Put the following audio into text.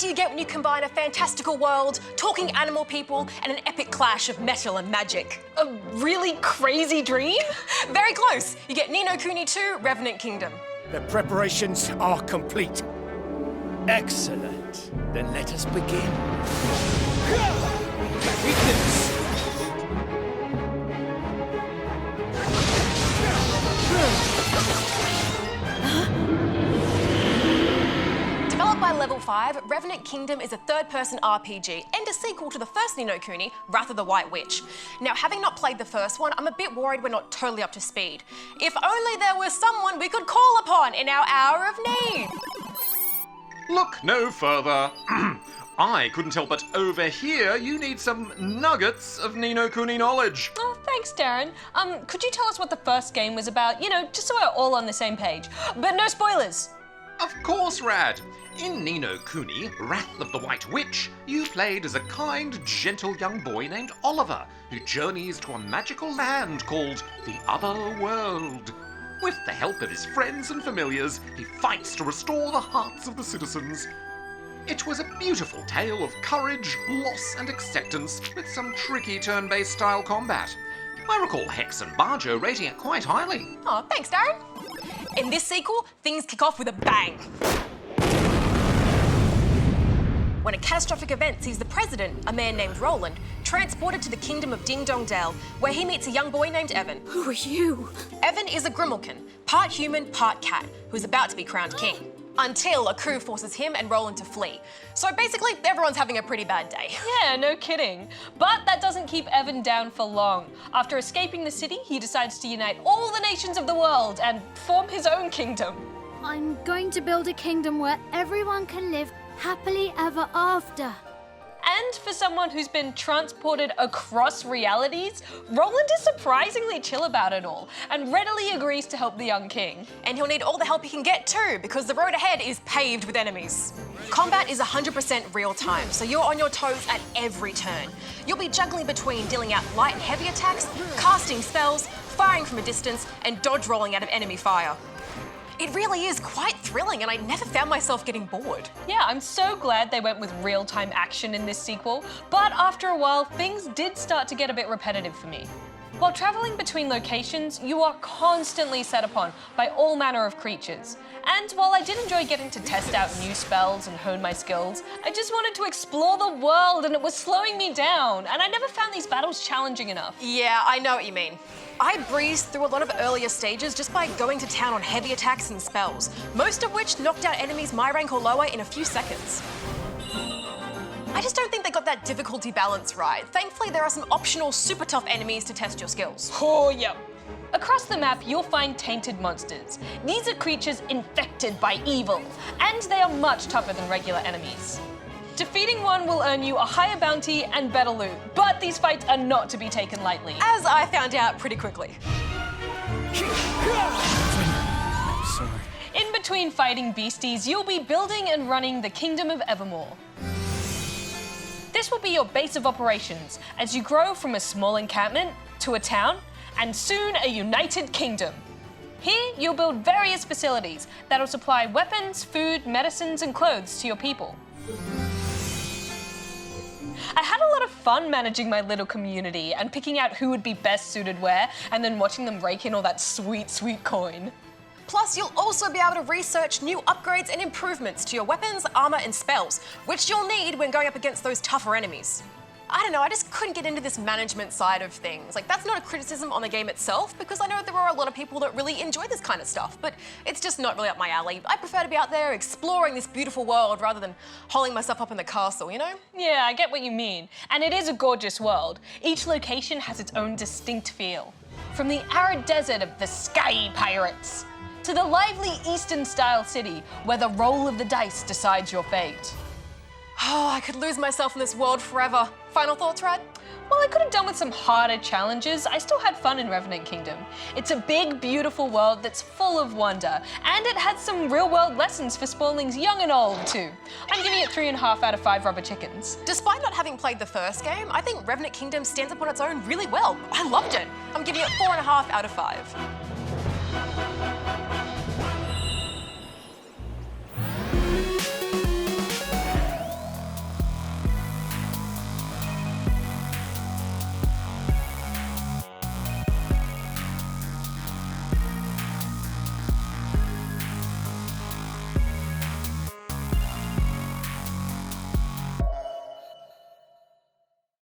do you get when you combine a fantastical world, talking animal people, and an epic clash of metal and magic? A really crazy dream? Very close. You get Ni No Kuni 2, Revenant Kingdom. The preparations are complete. Excellent. Then let us begin. Developed by Level 5, Revenant Kingdom is a third-person RPG and a sequel to the first Ni No Kuni, Wrath of the White Witch. Now, having not played the first one, I'm a bit worried we're not totally up to speed. If only there was someone we could call upon in our hour of need. Look no further. I couldn't help but overhear you need some nuggets of Ni No Kuni knowledge. Oh, thanks, Darren. Could you tell us what the first game was about? You know, just so we're all on the same page. But no spoilers. Of course, Rad. In Ni No Kuni, Wrath of the White Witch, you played as a kind, gentle young boy named Oliver, who journeys to a magical land called the Other World. With the help of his friends and familiars, he fights to restore the hearts of the citizens. It was a beautiful tale of courage, loss, and acceptance, with some tricky turn-based style combat. I recall Hex and Barjo rating it quite highly. Oh, thanks, Darren. In this sequel, things kick off with a bang. When a catastrophic event sees the president, a man named Roland, transported to the kingdom of Ding Dong Dell, where he meets a young boy named Evan. Who are you? Evan is a Grimalkin, part human, part cat, who's about to be crowned king. Until a coup forces him and Roland to flee. So basically, everyone's having a pretty bad day. Yeah, no kidding. But that doesn't keep Evan down for long. After escaping the city, he decides to unite all the nations of the world and form his own kingdom. I'm going to build a kingdom where everyone can live happily ever after. And for someone who's been transported across realities, Roland is surprisingly chill about it all and readily agrees to help the young king. And he'll need all the help he can get too, because the road ahead is paved with enemies. Combat is 100% real time, so you're on your toes at every turn. You'll be juggling between dealing out light and heavy attacks, casting spells, firing from a distance, and dodge rolling out of enemy fire. It really is quite thrilling, and I never found myself getting bored. Yeah, I'm so glad they went with real-time action in this sequel, but after a while, things did start to get a bit repetitive for me. While traveling between locations, you are constantly set upon by all manner of creatures. And while I did enjoy getting to test out new spells and hone my skills, I just wanted to explore the world and it was slowing me down, and I never found these battles challenging enough. Yeah, I know what you mean. I breezed through a lot of earlier stages just by going to town on heavy attacks and spells, most of which knocked out enemies my rank or lower in a few seconds. I just don't think they got that difficulty balance right. Thankfully, there are some optional super tough enemies to test your skills. Oh, yep. Across the map, you'll find tainted monsters. These are creatures infected by evil, and they are much tougher than regular enemies. Defeating one will earn you a higher bounty and better loot, but these fights are not to be taken lightly. As I found out pretty quickly. Sorry. In between fighting beasties, you'll be building and running the Kingdom of Evermore. This will be your base of operations as you grow from a small encampment to a town and soon a united kingdom. Here, you'll build various facilities that'll supply weapons, food, medicines, and clothes to your people. I had a lot of fun managing my little community and picking out who would be best suited where, and then watching them rake in all that sweet, sweet coin. Plus, you'll also be able to research new upgrades and improvements to your weapons, armor, and spells, which you'll need when going up against those tougher enemies. I don't know, I just couldn't get into this management side of things. Like, that's not a criticism on the game itself, because I know there are a lot of people that really enjoy this kind of stuff, but it's just not really up my alley. I prefer to be out there exploring this beautiful world rather than holding myself up in the castle, you know? Yeah, I get what you mean. And it is a gorgeous world. Each location has its own distinct feel. From the arid desert of the Sky Pirates to the lively Eastern-style city where the roll of the dice decides your fate. Oh, I could lose myself in this world forever. Final thoughts, Rad? While I could have done with some harder challenges, I still had fun in Revenant Kingdom. It's a big, beautiful world that's full of wonder, and it has some real-world lessons for spoilings young and old, too. I'm giving it 3.5 out of 5 rubber chickens. Despite not having played the first game, I think Revenant Kingdom stands up on its own really well. I loved it. I'm giving it 4.5 out of 5.